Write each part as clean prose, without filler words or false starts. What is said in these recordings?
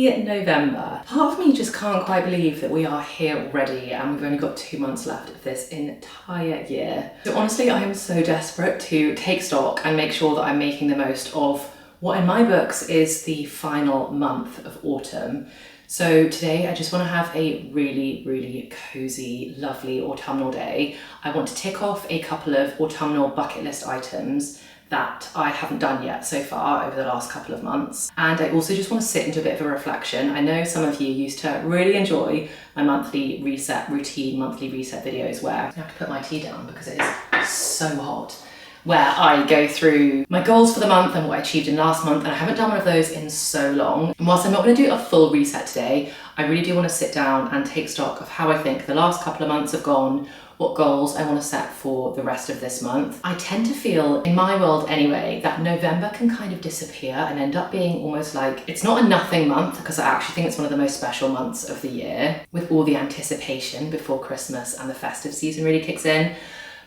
Happy November. Part of me just can't quite believe that we are here already and we've only got 2 months left of this entire year. So honestly, I am so desperate to take stock and make sure that I'm making the most of what in my books is the final month of autumn. So today I just want to have a really cozy, lovely autumnal day. I want to tick off a couple of autumnal bucket list items that I haven't done yet so far over the last couple of months. And I also just want to sit into a bit of a reflection. I know some of you used to really enjoy my monthly reset routine, monthly reset videos where I have to put my tea down because it is so hot, where I go through my goals for the month and what I achieved in last month, and I haven't done one of those in so long. And whilst I'm not going to do a full reset today, I really do want to sit down and take stock of how I think the last couple of months have gone, what goals I want to set for the rest of this month. I tend to feel, in my world anyway, that November can kind of disappear and end up being almost like, it's not a nothing month, because I actually think it's one of the most special months of the year, with all the anticipation before Christmas and the festive season really kicks in.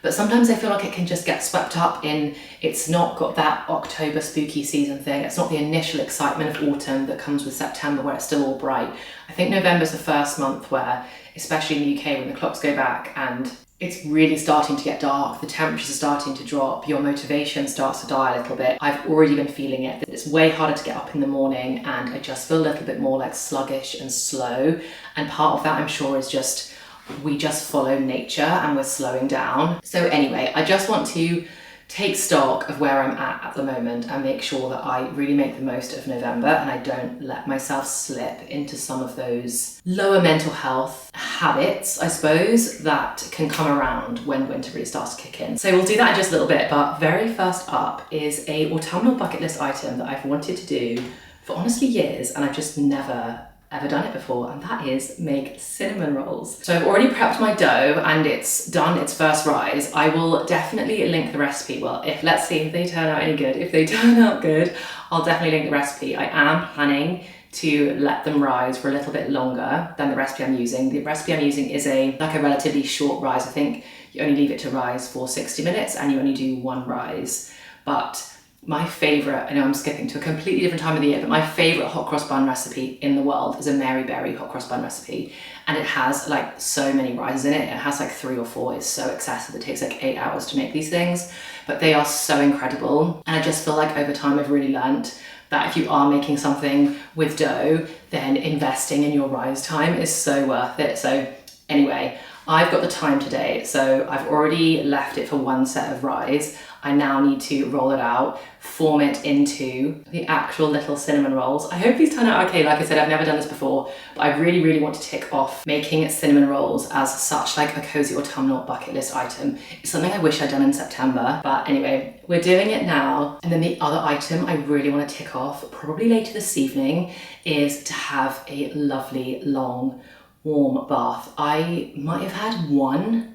But sometimes I feel like it can just get swept up in, it's not got that October spooky season thing. It's not the initial excitement of autumn that comes with September where it's still all bright. I think November's the first month where, especially in the UK, when the clocks go back and it's really starting to get dark, the temperatures are starting to drop, your motivation starts to die a little bit. I've already been feeling it. It's way harder to get up in the morning and I just feel a little bit more like sluggish and slow. And part of that, I'm sure, is just we just follow nature and we're slowing down. So anyway, I just want to take stock of where I'm at the moment and make sure that I really make the most of November and I don't let myself slip into some of those lower mental health habits, I suppose, that can come around when winter really starts to kick in. So we'll do that in just a little bit, but very first up is a autumnal bucket list item that I've wanted to do for honestly years and I've just never ever done it before, and that is make cinnamon rolls. So I've already prepped my dough and it's done its first rise. I will definitely link the recipe. Well, let's see if they turn out any good. If they turn out good, I'll definitely link the recipe. I am planning to let them rise for a little bit longer than the recipe I'm using. The recipe I'm using is a relatively short rise. I think you only leave it to rise for 60 minutes and you only do one rise. But my favourite, I know I'm skipping to a completely different time of the year, but my favourite hot cross bun recipe in the world is a Mary Berry hot cross bun recipe. And it has like so many rises in it. It has like 3 or 4. It's so excessive. It takes like 8 hours to make these things, but they are so incredible. And I just feel like over time I've really learnt that if you are making something with dough, then investing in your rise time is so worth it. So anyway, I've got the time today, so I've already left it for one set of rise. I now need to roll it out, form it into the actual little cinnamon rolls. I hope these turn out okay. Like I said, I've never done this before, but I really want to tick off making cinnamon rolls as such like a cozy autumnal bucket list item. It's something I wish I'd done in September, but anyway, we're doing it now. And then the other item I really want to tick off, probably later this evening, is to have a lovely long warm bath. I might have had one.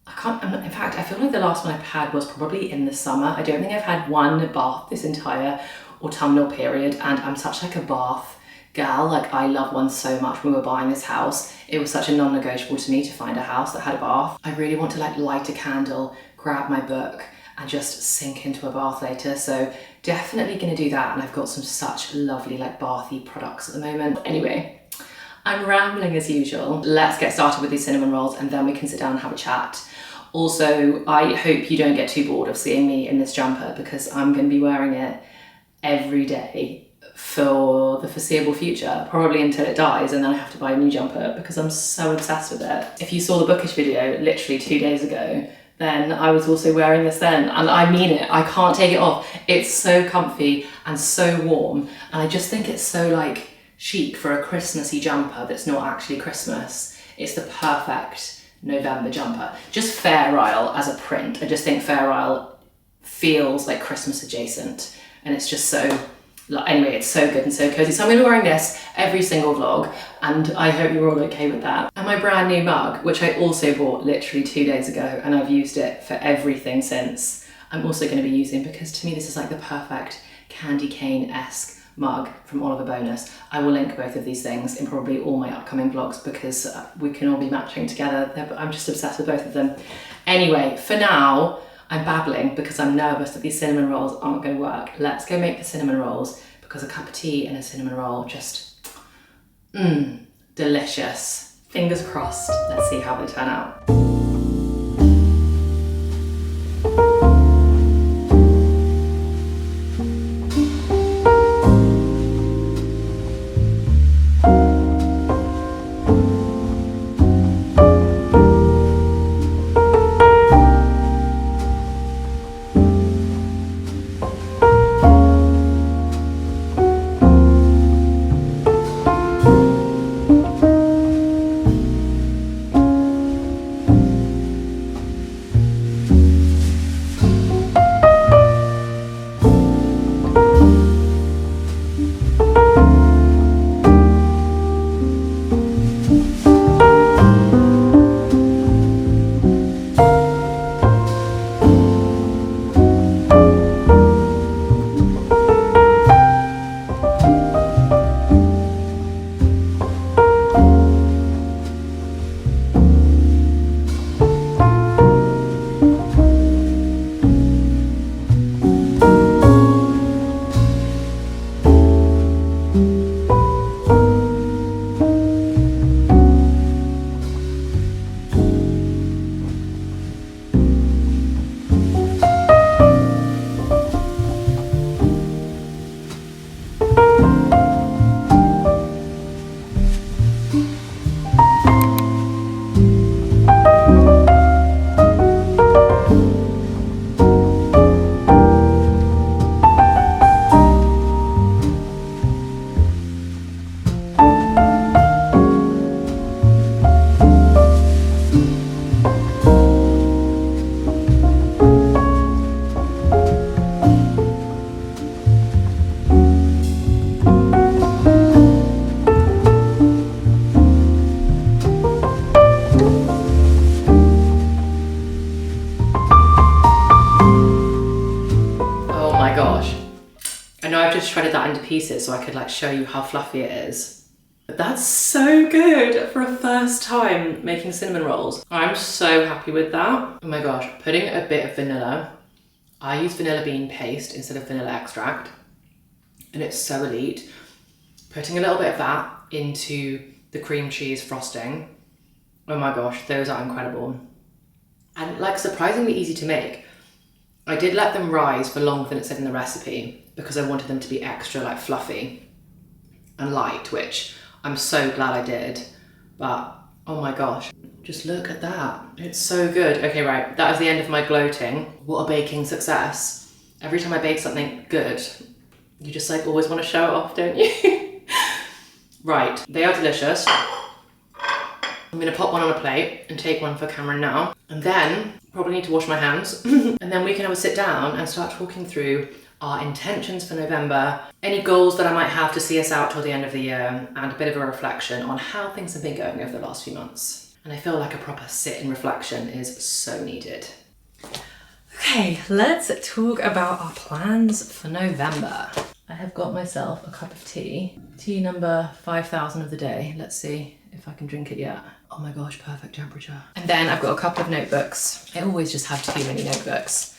In fact, I feel like the last one I've had was probably in the summer. I don't think I've had one bath this entire autumnal period, and I'm such like a bath gal. Like I love one so much. When we were buying this house, it was such a non-negotiable to me to find a house that had a bath. I really want to like light a candle, grab my book and just sink into a bath later. So definitely gonna do that. And I've got some such lovely like bathy products at the moment. Anyway, I'm rambling as usual. Let's get started with these cinnamon rolls and then we can sit down and have a chat. Also, I hope you don't get too bored of seeing me in this jumper because I'm going to be wearing it every day for the foreseeable future, probably until it dies, and then I have to buy a new jumper because I'm so obsessed with it. If you saw the bookish video literally 2 days ago, then I was also wearing this then, and I mean it, I can't take it off. It's so comfy and so warm, and I just think it's so like chic for a Christmassy jumper that's not actually Christmas. It's the perfect November jumper. Just Fair Isle as a print. I just think Fair Isle feels like Christmas adjacent, and it's just so, anyway, it's so good and so cozy. So I'm gonna be wearing this every single vlog, and I hope you're all okay with that. And my brand new mug, which I also bought literally 2 days ago, and I've used it for everything since, I'm also gonna be using, because to me this is like the perfect candy cane-esque mug from Oliver Bonus. I will link both of these things in probably all my upcoming vlogs because we can all be matching together. I'm just obsessed with both of them. Anyway, for now, I'm babbling because I'm nervous that these cinnamon rolls aren't going to work. Let's go make the cinnamon rolls because a cup of tea and a cinnamon roll just Delicious. Fingers crossed. Let's see how they turn out. Shredded that into pieces so I could like show you how fluffy it is. But that's so good for a first time making cinnamon rolls. I'm so happy with that. Oh my gosh, putting a bit of vanilla. I use vanilla bean paste instead of vanilla extract, and it's so elite. Putting a little bit of that into the cream cheese frosting. Oh my gosh, those are incredible. And like surprisingly easy to make. I did let them rise for longer than it said in the recipe because I wanted them to be extra like fluffy and light, which I'm so glad I did. But oh my gosh, just look at that. It's so good. Okay, right, that is the end of my gloating. What a baking success. Every time I bake something good, you just like always want to show it off, don't you? Right, they are delicious. I'm gonna pop one on a plate and take one for Cameron now. And then, probably need to wash my hands. And then we can have a sit down and start talking through our intentions for November, any goals that I might have to see us out till the end of the year, and a bit of a reflection on how things have been going over the last few months. And I feel like a proper sit and reflection is so needed. Okay, let's talk about our plans for November. I have got myself a cup of tea. Tea number 5,000 of the day. Let's see if I can drink it yet. Oh my gosh, perfect temperature. And then I've got a couple of notebooks. I always just have too many notebooks.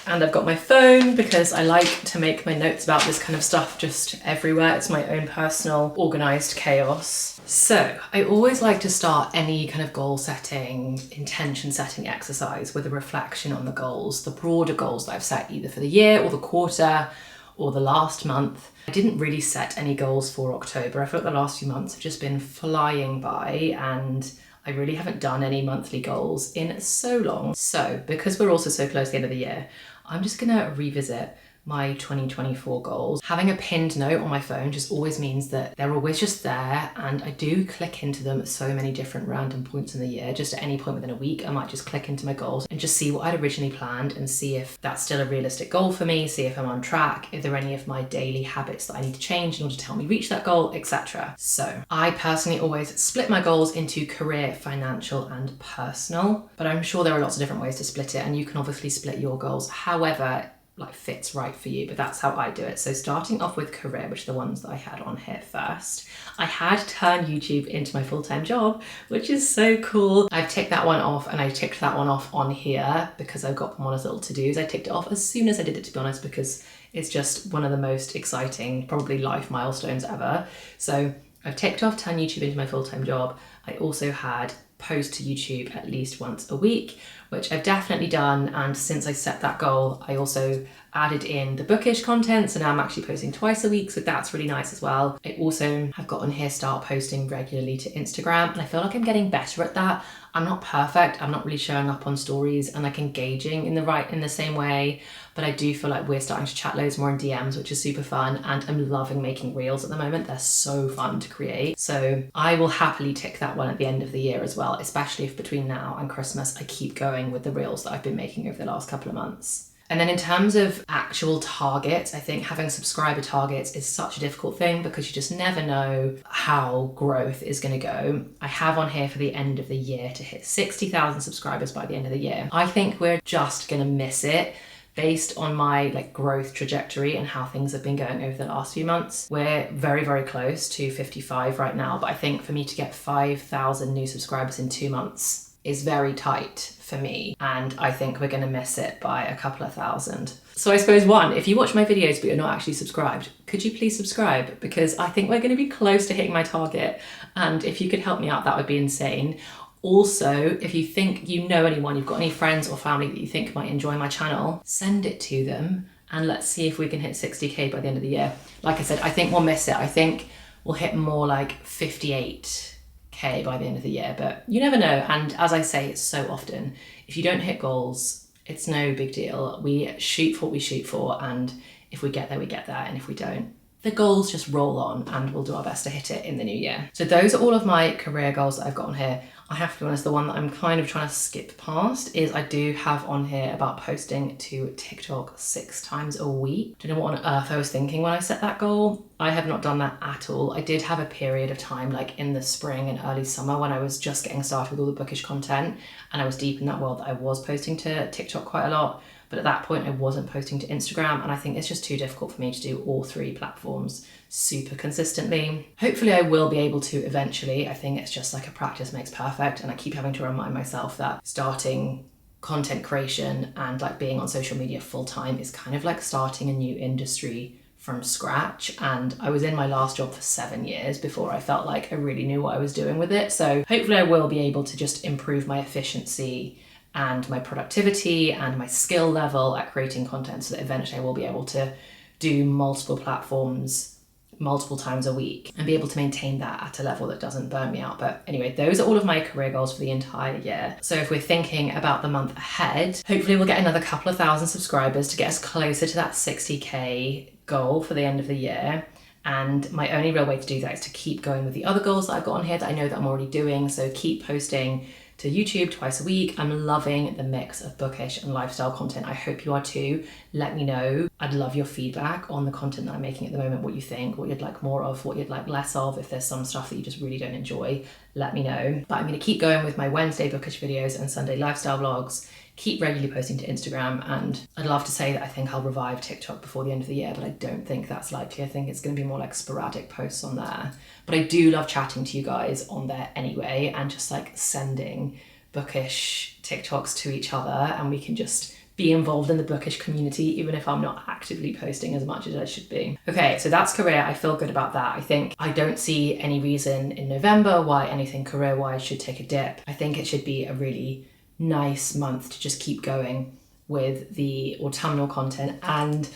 And I've got my phone because I like to make my notes about this kind of stuff just everywhere. It's my own personal organized chaos. So I always like to start any kind of goal setting, intention setting exercise with a reflection on the goals, the broader goals that I've set either for the year or the quarter or the last month. I didn't really set any goals for October. I feel like the last few months have just been flying by and I really haven't done any monthly goals in so long. So because we're also so close to the end of the year, I'm just gonna revisit my 2024 goals. Having a pinned note on my phone just always means that they're always just there, and I do click into them at so many different random points in the year. Just at any point within a week, I might just click into my goals and just see what I'd originally planned and see if that's still a realistic goal for me, see if I'm on track, if there are any of my daily habits that I need to change in order to help me reach that goal, etc. So I personally always split my goals into career, financial, and personal, but I'm sure there are lots of different ways to split it, and you can obviously split your goals however like fits right for you, but that's how I do it. So starting off with career, which are the ones that I had on here first, I had turned YouTube into my full-time job, which is so cool. I've ticked that one off, and I ticked that one off on here because I've got them on as little to-dos. I ticked it off as soon as I did it, to be honest, because it's just one of the most exciting, probably life milestones ever. So I've ticked off turn YouTube into my full-time job. I also had post to YouTube at least once a week, which I've definitely done. And since I set that goal, I also added in the bookish content. So now I'm actually posting twice a week. So that's really nice as well. I also have got on here start posting regularly to Instagram. And I feel like I'm getting better at that. I'm not perfect. I'm not really showing up on stories and like engaging in the same way. But I do feel like we're starting to chat loads more in DMs, which is super fun. And I'm loving making reels at the moment. They're so fun to create. So I will happily tick that one at the end of the year as well, especially if between now and Christmas, I keep going with the reels that I've been making over the last couple of months. And then in terms of actual targets, I think having subscriber targets is such a difficult thing because you just never know how growth is going to go. I have on here for the end of the year to hit 60,000 subscribers by the end of the year. I think we're just going to miss it based on my growth trajectory and how things have been going over the last few months. We're very, very close to 55 right now, but I think for me to get 5,000 new subscribers in 2 months is very tight for me, and I think we're going to miss it by a couple of thousand. So I suppose one, if you watch my videos but you're not actually subscribed, could you please subscribe? Because I think we're going to be close to hitting my target, and if you could help me out, that would be insane. Also, if you think you know anyone, you've got any friends or family that you think might enjoy my channel, send it to them and let's see if we can hit 60k by the end of the year. Like I said, I think we'll miss it. I think we'll hit more like 58k by the end of the year, but you never know. And as I say so often, if you don't hit goals, it's no big deal. We shoot for what we shoot for, and if we get there, we get there, and if we don't, the goals just roll on and we'll do our best to hit it in the new year. So those are all of my career goals that I've got on here. I have to be honest, the one that I'm kind of trying to skip past is I do have on here about posting to TikTok 6 times a week. Don't know what on earth I was thinking when I set that goal. I have not done that at all. I did have a period of time like in the spring and early summer when I was just getting started with all the bookish content and I was deep in that world that I was posting to TikTok quite a lot. But at that point I wasn't posting to Instagram, and I think it's just too difficult for me to do all 3 platforms super consistently. Hopefully I will be able to eventually. I think it's just like a practice makes perfect, and I keep having to remind myself that starting content creation and like being on social media full time is kind of like starting a new industry from scratch. And I was in my last job for 7 years before I felt like I really knew what I was doing with it. So hopefully I will be able to just improve my efficiency and my productivity and my skill level at creating content so that eventually I will be able to do multiple platforms multiple times a week and be able to maintain that at a level that doesn't burn me out. But anyway, those are all of my career goals for the entire year. So if we're thinking about the month ahead, hopefully we'll get another couple of thousand subscribers to get us closer to that 60k goal for the end of the year. And my only real way to do that is to keep going with the other goals that I've got on here that I know that I'm already doing. So keep posting to YouTube twice a week. I'm loving the mix of bookish and lifestyle content. I hope you are too. Let me know. I'd love your feedback on the content that I'm making at the moment, what you think, what you'd like more of, what you'd like less of. If there's some stuff that you just really don't enjoy, let me know. But I'm going to keep going with my Wednesday bookish videos and Sunday lifestyle vlogs, keep regularly posting to Instagram, and I'd love to say that I think I'll revive TikTok before the end of the year, but I don't think that's likely. I think it's going to be more like sporadic posts on there. But I do love chatting to you guys on there anyway, and just like sending bookish TikToks to each other, and we can just be involved in the bookish community even if I'm not actively posting as much as I should be. Okay, so that's career. I feel good about that. I think I don't see any reason in November why anything career-wise should take a dip. I think it should be a really nice month to just keep going with the autumnal content. And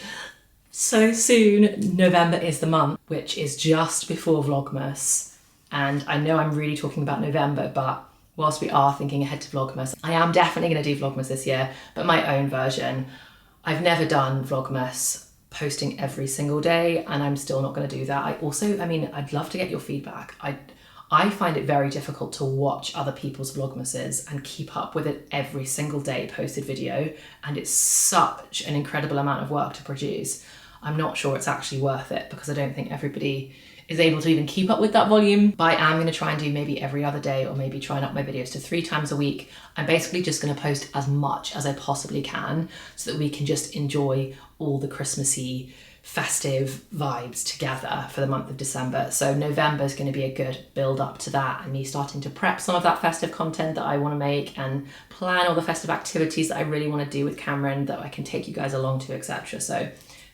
so soon, November is the month, which is just before Vlogmas. And I know I'm really talking about November, but whilst we are thinking ahead to Vlogmas, I am definitely going to do Vlogmas this year, but my own version. I've never done Vlogmas posting every single day, and I'm still not going to do that. I'd love to get your feedback. I find it very difficult to watch other people's Vlogmases and keep up with it every single day posted video, and it's such an incredible amount of work to produce. I'm not sure it's actually worth it because I don't think everybody is able to even keep up with that volume. But I am going to try and do maybe every other day, or maybe try and up my videos to 3 times a week. I'm basically just going to post as much as I possibly can so that we can just enjoy all the Christmassy festive vibes together for the month of December. So November is going to be a good build up to that, and me starting to prep some of that festive content that I want to make and plan all the festive activities that I really want to do with Cameron that I can take you guys along to, etc. So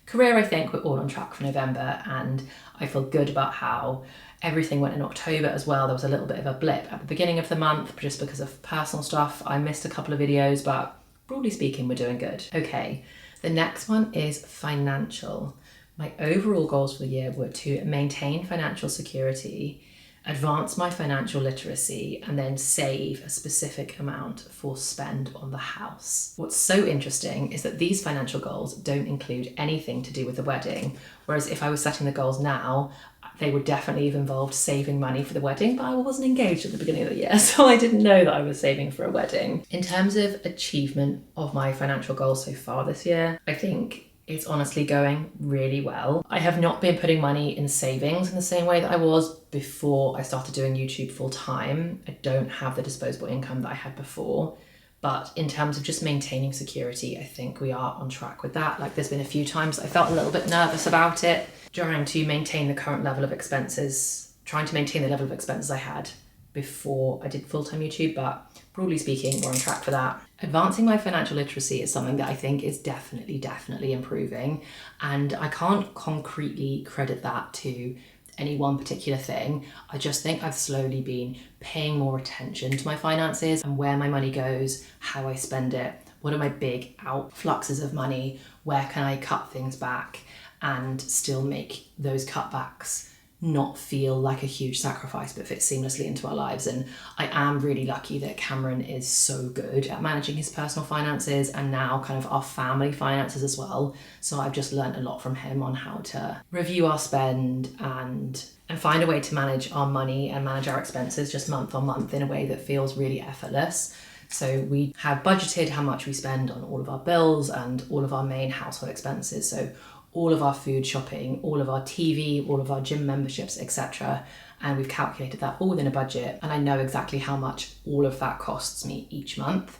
career, I think we're all on track for November, and I feel good about how Everything went in October as well. There was a little bit of a blip at the beginning of the month just because of personal stuff. I missed a couple of videos, but broadly speaking, we're doing good. Okay, the next one is financial. My overall goals for the year were to maintain financial security, advance my financial literacy, and then save a specific amount for spend on the house. What's so interesting is that these financial goals don't include anything to do with the wedding, whereas if I was setting the goals now, they would definitely have involved saving money for the wedding, but I wasn't engaged at the beginning of the year, so I didn't know that I was saving for a wedding. In terms of achievement of my financial goals so far this year, I think it's honestly going really well. I have not been putting money in savings in the same way that I was before I started doing YouTube full time. I don't have the disposable income that I had before. But in terms of just maintaining security, I think we are on track with that. Like, there's been a few times I felt a little bit nervous about it, trying to maintain the current level of expenses, trying to maintain the level of expenses I had before I did full-time YouTube, but broadly speaking, we're on track for that. Advancing my financial literacy is something that I think is definitely improving, and I can't concretely credit that to any one particular thing. I just think I've slowly been paying more attention to my finances and where my money goes, how I spend it, what are my big outfluxes of money, where can I cut things back and still make those cutbacks not feel like a huge sacrifice but fit seamlessly into our lives. And I am really lucky that Cameron is so good at managing his personal finances and now kind of our family finances as well. So I've just learned a lot from him on how to review our spend and find a way to manage our money and manage our expenses just month on month in a way that feels really effortless. So we have budgeted how much we spend on all of our bills and all of our main household expenses. So all of our food shopping, all of our TV, all of our gym memberships, etc. And we've calculated that all within a budget. And I know exactly how much all of that costs me each month.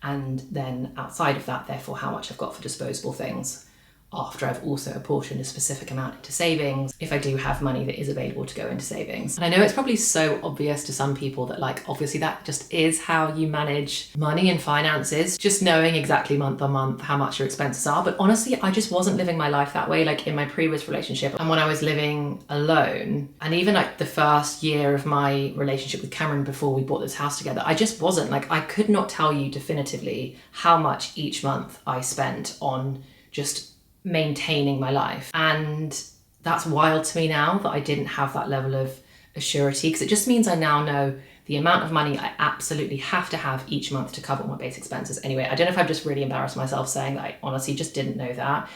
And then outside of that, therefore, how much I've got for disposable things, after I've also apportioned a specific amount into savings, if I do have money that is available to go into savings. And I know it's probably so obvious to some people that, like, obviously that just is how you manage money and finances, just knowing exactly month on month how much your expenses are. But honestly, I just wasn't living my life that way, like in my previous relationship and when I was living alone. And even like the first year of my relationship with Cameron before we bought this house together, I just wasn't, like, I could not tell you definitively how much each month I spent on just maintaining my life. And that's wild to me now that I didn't have that level of assurity, because it just means I now know the amount of money I absolutely have to have each month to cover all my basic expenses. Anyway, I don't know if I've just really embarrassed myself saying that I honestly just didn't know that.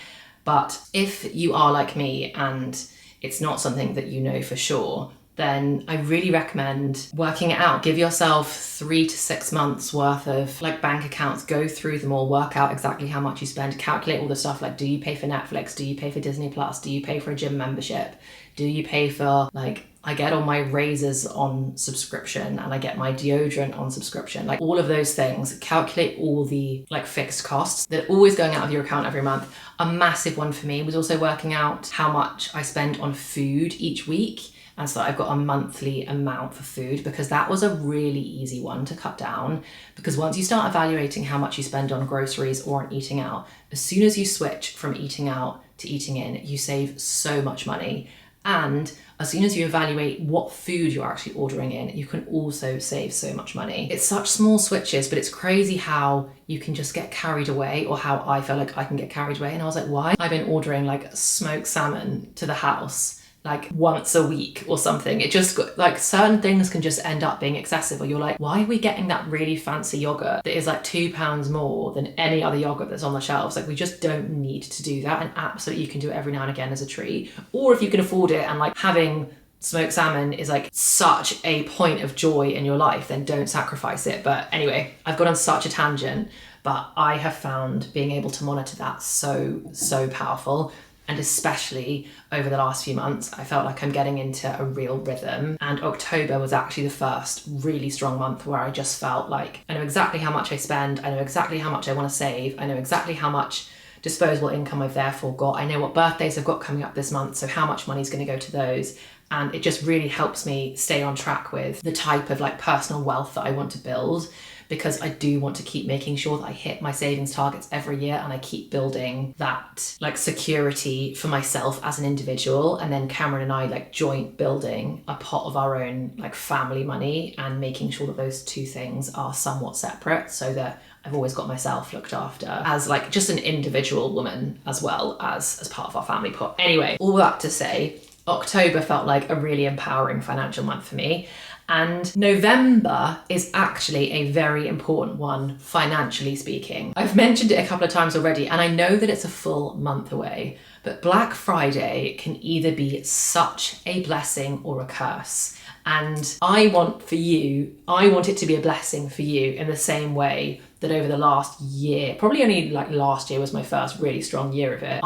But if you are like me and it's not something that you know for sure, then I really recommend working it out. Give yourself 3 to 6 months worth of like bank accounts, go through them all, work out exactly how much you spend, calculate all the stuff like, do you pay for Netflix? Do you pay for Disney Plus? Do you pay for a gym membership? Do you pay for, like, I get all my razors on subscription and I get my deodorant on subscription, like all of those things. Calculate all the like fixed costs that are always going out of your account every month. A massive one for me was also working out how much I spend on food each week. And so I've got a monthly amount for food, because that was a really easy one to cut down. Because once you start evaluating how much you spend on groceries or on eating out, as soon as you switch from eating out to eating in, you save so much money. And as soon as you evaluate what food you're actually ordering in, you can also save so much money. It's such small switches, but it's crazy how you can just get carried away, or how I feel like I can get carried away. And I was like, why? I've been ordering like smoked salmon to the house like once a week or something. It just got, like, certain things can just end up being excessive, or you're like, why are we getting that really fancy yogurt that is like £2 more than any other yogurt that's on the shelves? Like, we just don't need to do that. And absolutely you can do it every now and again as a treat, or if you can afford it and like having smoked salmon is like such a point of joy in your life, then don't sacrifice it. But anyway, I've got on such a tangent, but I have found being able to monitor that so powerful. And especially over the last few months, I felt like I'm getting into a real rhythm. And October was actually the first really strong month where I just felt like I know exactly how much I spend. I know exactly how much I want to save. I know exactly how much disposable income I've therefore got. I know what birthdays I've got coming up this month, so how much money is going to go to those. And it just really helps me stay on track with the type of like personal wealth that I want to build. because I do want to keep making sure that I hit my savings targets every year, and I keep building that like security for myself as an individual. And then Cameron and I like joint building a pot of our own like family money, and making sure that those two things are somewhat separate, so that I've always got myself looked after as like just an individual woman as well as part of our family pot. Anyway, all that to say, October felt like a really empowering financial month for me. And November is actually a very important one, financially speaking. I've mentioned it a couple of times already, and I know that it's a full month away, but Black Friday can either be such a blessing or a curse. And I want it to be a blessing for you in the same way that over the last year, probably only like last year was my first really strong year of it,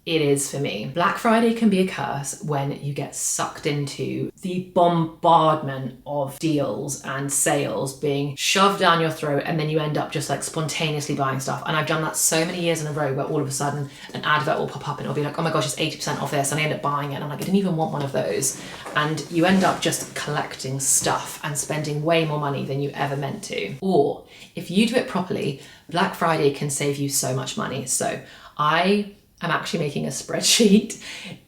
it is for me. Black Friday can be a curse when you get sucked into the bombardment of deals and sales being shoved down your throat, and then you end up just like spontaneously buying stuff. And I've done that so many years in a row, where all of a sudden an advert will pop up and it'll be like, oh my gosh, it's 80% off this, and I end up buying it, and I'm like, I didn't even want one of those. And you end up just collecting stuff and spending way more money than you ever meant to. Or if you do it properly, Black Friday can save you so much money. So I'm actually making a spreadsheet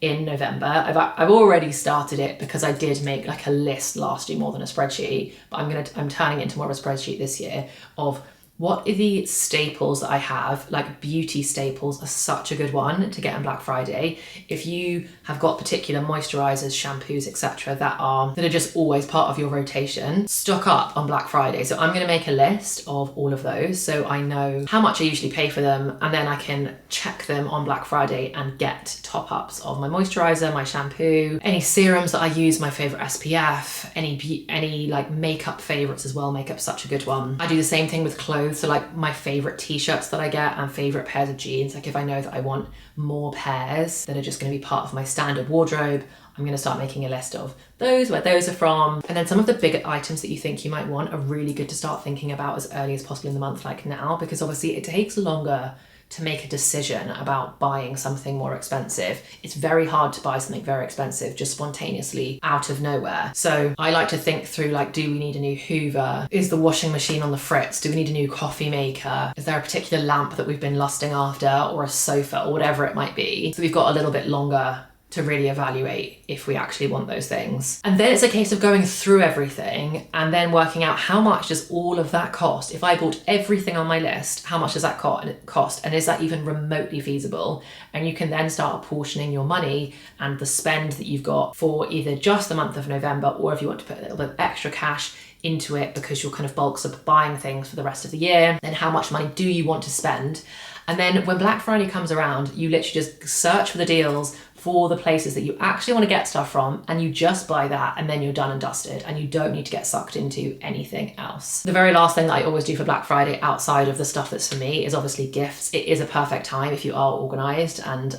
in November. I've already started it because I did make like a list last year more than a spreadsheet, but I'm turning it into more of a spreadsheet this year of what are the staples that I have. Like beauty staples are such a good one to get on Black Friday. If you have got particular moisturizers, shampoos, etc. that are just always part of your rotation, stock up on Black Friday. So I'm going to make a list of all of those so I know how much I usually pay for them, and then I can check them on Black Friday and get top-ups of my moisturizer, my shampoo, any serums that I use, my favorite SPF, any like makeup favorites as well. Makeup's such a good one. I do the same thing with clothes. So like my favorite t-shirts that I get and favorite pairs of jeans, like if I know that I want more pairs that are just going to be part of my standard wardrobe, I'm going to start making a list of those, where those are from. And then some of the bigger items that you think you might want are really good to start thinking about as early as possible in the month, like now, because obviously it takes longer to make a decision about buying something more expensive. It's very hard to buy something very expensive just spontaneously out of nowhere. So I like to think through, like, do we need a new Hoover? Is the washing machine on the fritz? Do we need a new coffee maker? Is there a particular lamp that we've been lusting after, or a sofa, or whatever it might be? So we've got a little bit longer to really evaluate if we actually want those things. And then it's a case of going through everything and then working out how much does all of that cost. If I bought everything on my list, how much does that cost? And is that even remotely feasible? And you can then start apportioning your money and the spend that you've got for either just the month of November, or if you want to put a little bit of extra cash into it because you're kind of bulk buying things for the rest of the year, then how much money do you want to spend? And then when Black Friday comes around, you literally just search for the deals for the places that you actually want to get stuff from, and you just buy that, and then you're done and dusted, and you don't need to get sucked into anything else. The very last thing that I always do for Black Friday, outside of the stuff that's for me, is obviously gifts. It is a perfect time if you are organised, and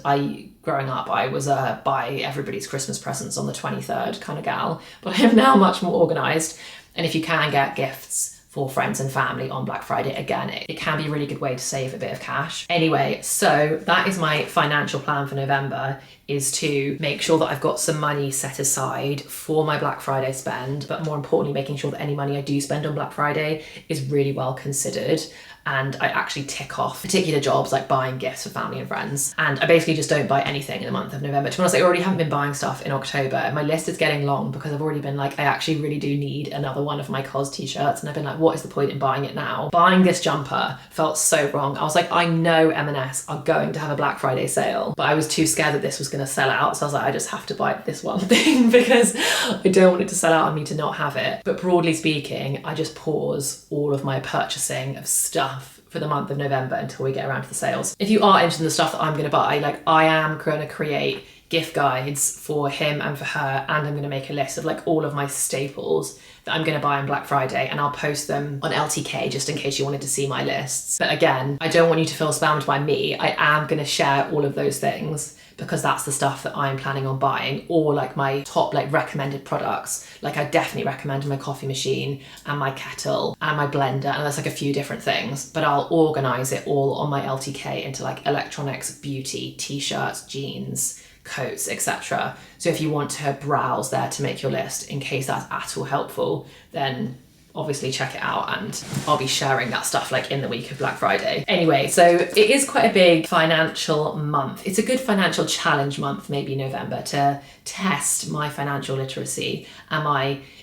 growing up, I was a buy everybody's Christmas presents on the 23rd kind of gal, but I am now much more organised. And if you can get gifts for friends and family on Black Friday, again, it can be a really good way to save a bit of cash. Anyway, so that is my financial plan for November, is to make sure that I've got some money set aside for my Black Friday spend, but more importantly, making sure that any money I do spend on Black Friday is really well considered. And I actually tick off particular jobs like buying gifts for family and friends. And I basically just don't buy anything in the month of November. To be honest, I already haven't been buying stuff in October, and my list is getting long because I've already been like, I actually really do need another one of my cos t-shirts. And I've been like, what is the point in buying it now? Buying this jumper felt so wrong. I was like, I know M&S are going to have a Black Friday sale, but I was too scared that this was going to sell out. So I was like, I just have to buy this one thing because I don't want it to sell out and me to not have it. But broadly speaking, I just pause all of my purchasing of stuff for the month of November until we get around to the sales. If you are interested in the stuff that I'm going to buy, like I am going to create gift guides for him and for her, and I'm going to make a list of like all of my staples that I'm going to buy on Black Friday, and I'll post them on LTK just in case you wanted to see my lists. But again, I don't want you to feel spammed by me. I am going to share all of those things because that's the stuff that I'm planning on buying, or like my top like recommended products. Like I definitely recommend my coffee machine and my kettle and my blender, and there's like a few different things, but I'll organize it all on my LTK into like electronics, beauty, t-shirts, jeans, coats, etc. So if you want to browse there to make your list, in case that's at all helpful, then obviously check it out, and I'll be sharing that stuff like in the week of Black Friday. Anyway, so it is quite a big financial month. It's a good financial challenge month, maybe November, to test my financial literacy.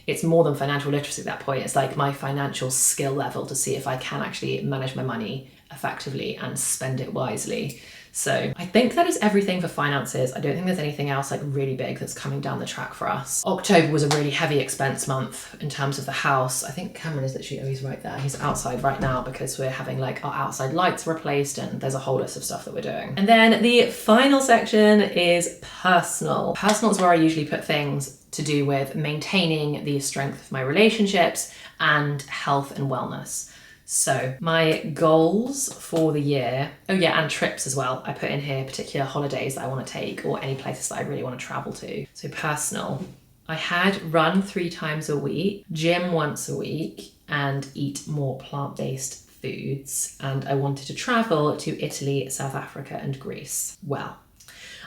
It's more than financial literacy at that point. It's like my financial skill level to see if I can actually manage my money effectively and spend it wisely. So I think that is everything for finances. I don't think there's anything else like really big that's coming down the track for us. October was a really heavy expense month in terms of the house. I think Cameron is literally, he's right there. He's outside right now because we're having like our outside lights replaced, and there's a whole list of stuff that we're doing. And then the final section is personal. Personal is where I usually put things to do with maintaining the strength of my relationships and health and wellness. So my goals for the year, oh yeah, and trips as well. I put in here particular holidays that I want to take or any places that I really want to travel to. So personal, I had run 3 times a week, gym once a week, and eat more plant-based foods. And I wanted to travel to Italy, South Africa, and Greece. Well,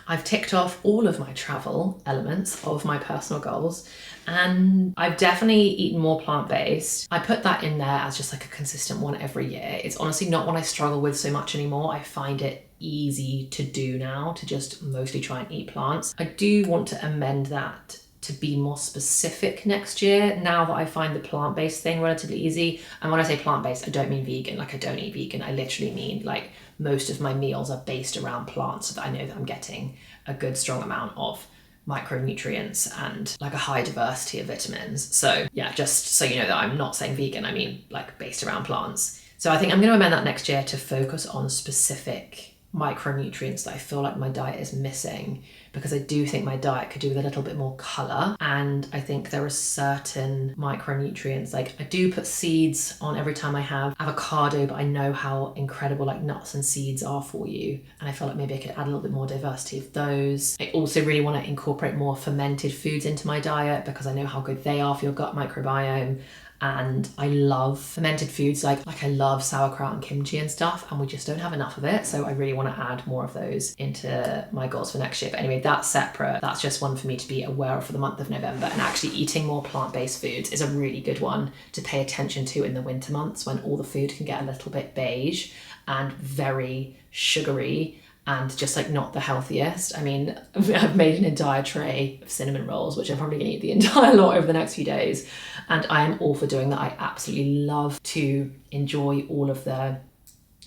I've ticked off all of my travel elements of my personal goals, and I've definitely eaten more plant-based. I put that in there as just like a consistent one every year. It's honestly not one I struggle with so much anymore. I find it easy to do now, to just mostly try and eat plants. I do want to amend that to be more specific next year, now that I find the plant-based thing relatively easy. And when I say plant-based, I don't mean vegan, like I don't eat vegan. I literally mean like most of my meals are based around plants, so that I know that I'm getting a good strong amount of micronutrients and like a high diversity of vitamins. So yeah, just so you know that I'm not saying vegan, I mean like based around plants. So I think I'm going to amend that next year to focus on specific micronutrients that I feel like my diet is missing, because I do think my diet could do with a little bit more colour. And I think there are certain micronutrients, like I do put seeds on every time I have avocado, but I know how incredible like nuts and seeds are for you, and I feel like maybe I could add a little bit more diversity of those. I also really want to incorporate more fermented foods into my diet, because I know how good they are for your gut microbiome. And I love fermented foods, like I love sauerkraut and kimchi and stuff, and we just don't have enough of it. So I really want to add more of those into my goals for next year. But anyway, that's separate. That's just one for me to be aware of for the month of November. And actually eating more plant-based foods is a really good one to pay attention to in the winter months, when all the food can get a little bit beige and very sugary and just like not the healthiest. I mean, I've made an entire tray of cinnamon rolls, which I'm probably gonna eat the entire lot over the next few days. And I am all for doing that. I absolutely love to enjoy all of the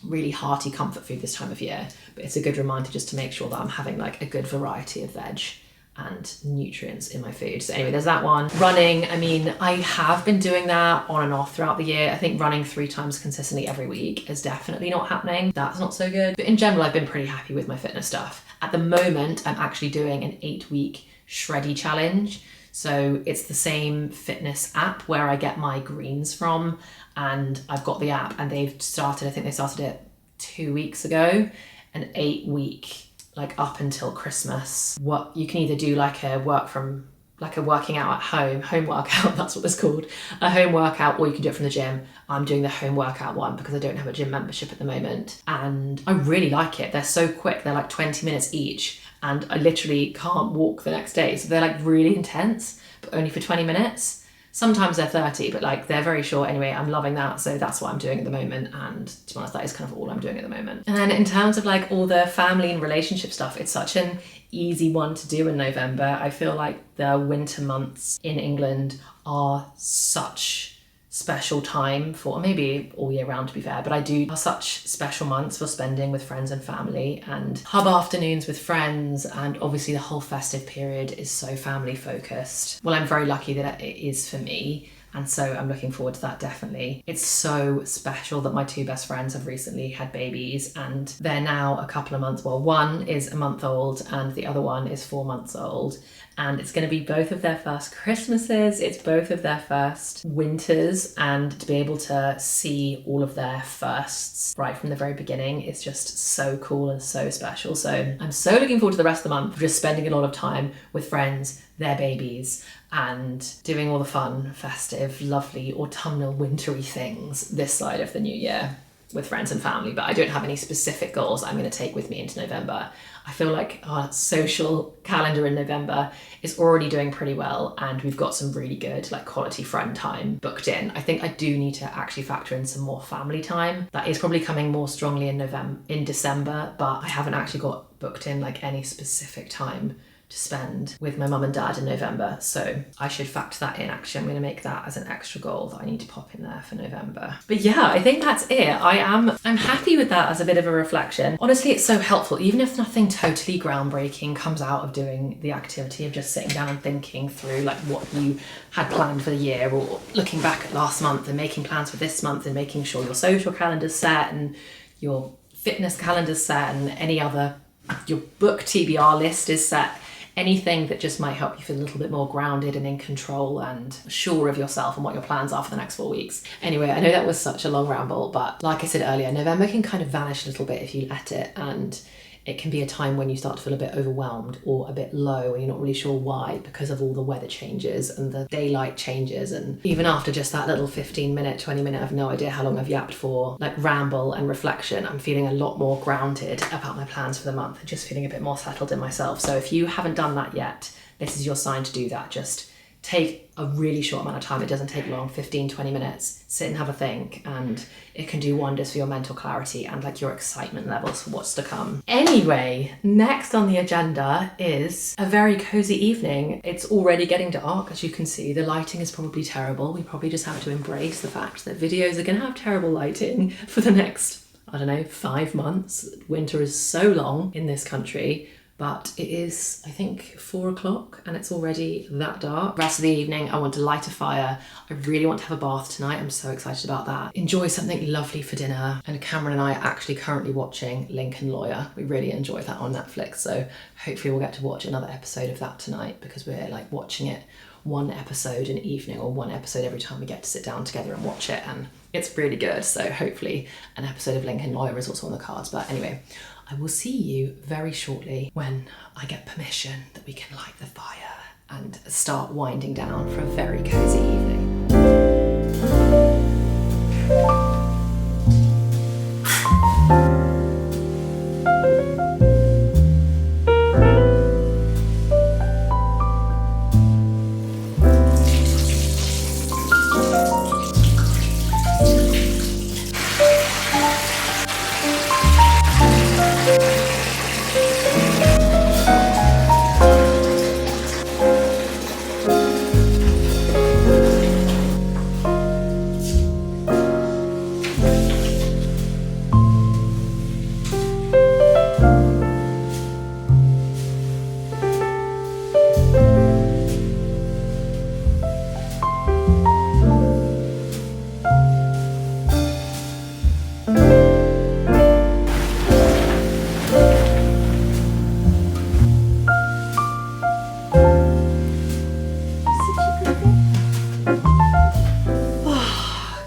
really hearty comfort food this time of year. But it's a good reminder just to make sure that I'm having like a good variety of veg and nutrients in my food. So anyway, there's that one. Running, I mean, I have been doing that on and off throughout the year. I think running 3 times consistently every week is definitely not happening. That's not so good. But in general, I've been pretty happy with my fitness stuff. At the moment, I'm actually doing an 8-week shreddy challenge. So it's the same fitness app where I get my greens from, and I've got the app, and I think they started it 2 weeks ago, an 8-week, like up until Christmas. What you can either do like a working out at home workout, that's what it's called, a home workout, or you can do it from the gym. I'm doing the home workout one because I don't have a gym membership at the moment, and I really like it. They're so quick, they're like 20 minutes each, and I literally can't walk the next day. So they're like really intense, but only for 20 minutes. Sometimes they're 30, but like they're very short. Anyway, I'm loving that. So that's what I'm doing at the moment. And to be honest, that is kind of all I'm doing at the moment. And then in terms of like all the family and relationship stuff, it's such an easy one to do in November. I feel like the winter months in England are such special time for, or maybe all year round to be fair, but are such special months for spending with friends and family, and hub afternoons with friends, and obviously the whole festive period is so family focused. Well, I'm very lucky that it is for me, and so I'm looking forward to that definitely. It's so special that my 2 best friends have recently had babies, and they're now a couple of months, well, one is a month old and the other one is 4 months old. And it's going to be both of their first Christmases, it's both of their first winters, and to be able to see all of their firsts right from the very beginning is just so cool and so special. So I'm so looking forward to the rest of the month, just spending a lot of time with friends, their babies, and doing all the fun, festive, lovely, autumnal, wintry things this side of the new year. with friends and family, but I don't have any specific goals I'm going to take with me into November. I feel like our social calendar in November is already doing pretty well, and we've got some really good like quality friend time booked in. I think I do need to actually factor in some more family time. That is probably coming more strongly in December, but I haven't actually got booked in like any specific time to spend with my mum and dad in November, so I should factor that in. Actually, I'm going to make that as an extra goal that I need to pop in there for November. But yeah, I think that's it. I'm happy with that as a bit of a reflection. Honestly, it's so helpful, even if nothing totally groundbreaking comes out of doing the activity of just sitting down and thinking through like what you had planned for the year, or looking back at last month and making plans for this month, and making sure your social calendar's set and your fitness calendar's set, and any other, your book TBR list is set. Anything that just might help you feel a little bit more grounded and in control and sure of yourself and what your plans are for the next 4 weeks. Anyway, I know that was such a long ramble, but like I said earlier, November can kind of vanish a little bit if you let it, and it can be a time when you start to feel a bit overwhelmed or a bit low and you're not really sure why, because of all the weather changes and the daylight changes. And even after just that little 15-minute, 20-minute, I've no idea how long I've yapped for, like ramble and reflection, I'm feeling a lot more grounded about my plans for the month and just feeling a bit more settled in myself. So if you haven't done that yet, this is your sign to do that. Just take a really short amount of time. It doesn't take long, 15-20 minutes. Sit and have a think, and it can do wonders for your mental clarity and like your excitement levels for what's to come. Anyway, next on the agenda is a very cozy evening. It's already getting dark, as you can see. The lighting is probably terrible. We probably just have to embrace the fact that videos are going to have terrible lighting for the next, I don't know, 5 months. Winter is so long in this country. But it is, I think, 4 o'clock and it's already that dark. Rest of the evening, I want to light a fire. I really want to have a bath tonight. I'm so excited about that. Enjoy something lovely for dinner. And Cameron and I are actually currently watching Lincoln Lawyer. We really enjoyed that on Netflix. So hopefully we'll get to watch another episode of that tonight, because we're like watching it one episode an evening, or one episode every time we get to sit down together and watch it. And it's really good. So hopefully an episode of Lincoln Lawyer is also on the cards. But anyway, I will see you very shortly when I get permission that we can light the fire and start winding down for a very cozy evening.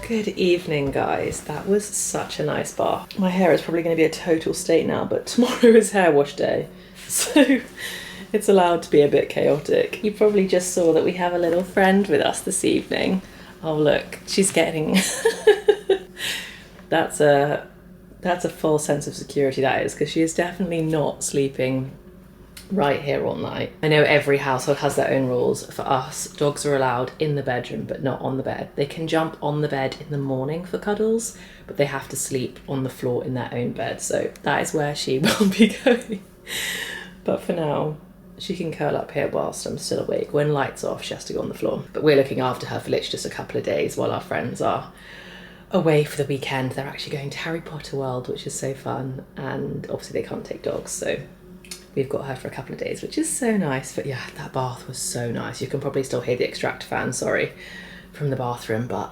Good evening, guys. That was such a nice bath. My hair is probably going to be a total state now, but tomorrow is hair wash day, so it's allowed to be a bit chaotic. You probably just saw that we have a little friend with us this evening. Oh look, she's getting that's a false sense of security, that is, because she is definitely not sleeping right here all night. I know every household has their own rules. For us, dogs are allowed in the bedroom but not on the bed. They can jump on the bed in the morning for cuddles, but they have to sleep on the floor in their own bed. So that is where she will be going. But for now, she can curl up here whilst I'm still awake. When lights off, she has to go on the floor. But we're looking after her for literally just a couple of days while our friends are away for the weekend. They're actually going to Harry Potter World, which is so fun, and obviously they can't take dogs, so we've got her for a couple of days, which is so nice. But yeah, that bath was so nice. You can probably still hear the extractor fan, sorry, from the bathroom, but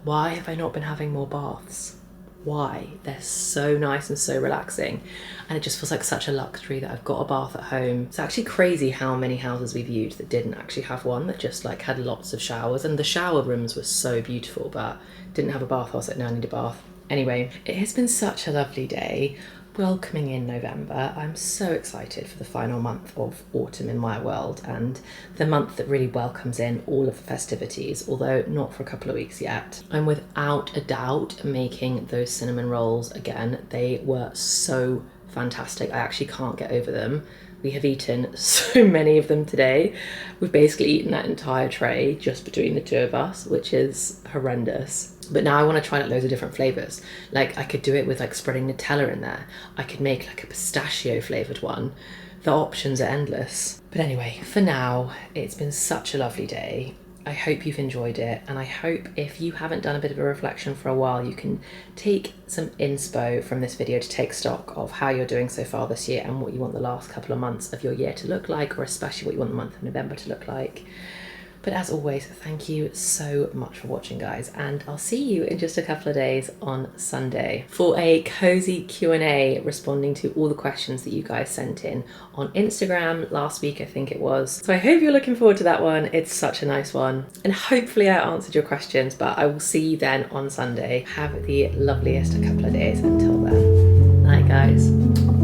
why have I not been having more baths? Why? They're so nice and so relaxing, and it just feels like such a luxury that I've got a bath at home. It's actually crazy how many houses we viewed that didn't actually have one, that just like had lots of showers, and the shower rooms were so beautiful but didn't have a bath. I was like, no, I need a bath. Anyway, it has been such a lovely day. Welcoming in November, I'm so excited for the final month of autumn in my world, and the month that really welcomes in all of the festivities, although not for a couple of weeks yet. I'm without a doubt making those cinnamon rolls again. They were so fantastic. I actually can't get over them. We have eaten so many of them today. We've basically eaten that entire tray just between the two of us, which is horrendous. But now I want to try out loads of different flavours. Like I could do it with like spreading Nutella in there. I could make like a pistachio flavoured one. The options are endless. But anyway, for now, it's been such a lovely day. I hope you've enjoyed it, and I hope if you haven't done a bit of a reflection for a while, you can take some inspo from this video to take stock of how you're doing so far this year and what you want the last couple of months of your year to look like, or especially what you want the month of November to look like. But as always, thank you so much for watching, guys, and I'll see you in just a couple of days on Sunday for a cozy Q&A responding to all the questions that you guys sent in on Instagram last week, I think it was. So I hope you're looking forward to that one. It's such a nice one, and hopefully I answered your questions, but I will see you then on Sunday. Have the loveliest couple of days until then. Night, guys.